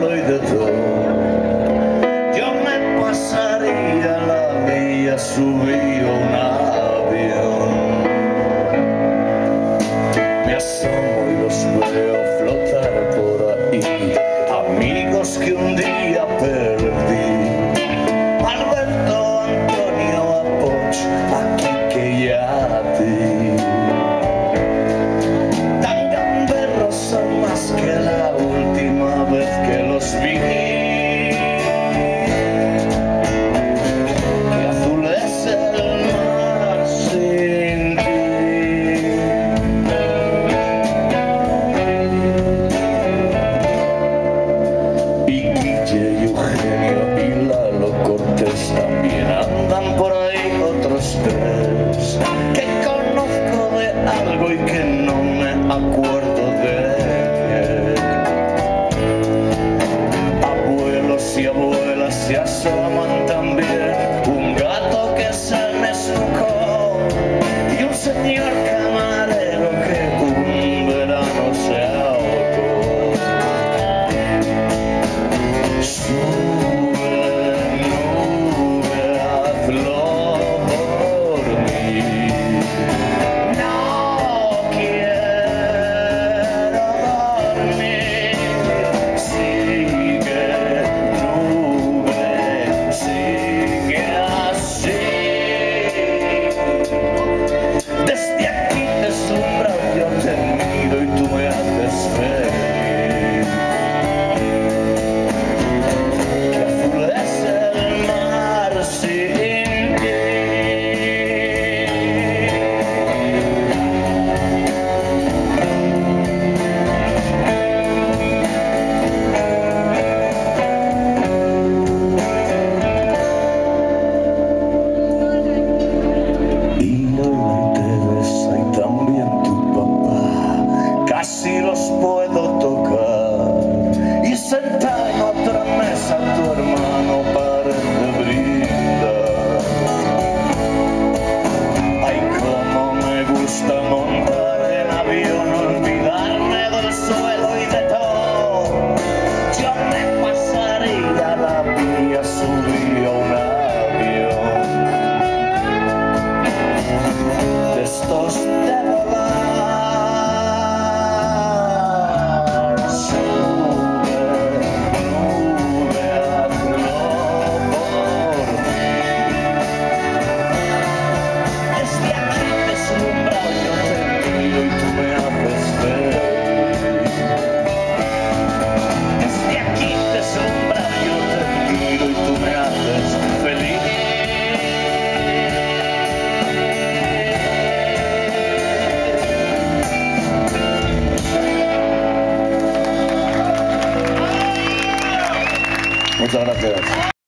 todo y de todo. Yo me pasaría la vida, subí a un avión. Me asomo y los veo flotar por ahí, amigos que un día perdí. Alberto, Antonio, Apoch, aquí que ya ti. Tan gamberros son más que la última vez que los vi. Que azul es el mar sin ti. Y Guille y Eugenio y Lalo Cortés también andan por ahí otros tres que conozco de algo y que no me acuerdo de qué. Abuelos y abuelas se asoman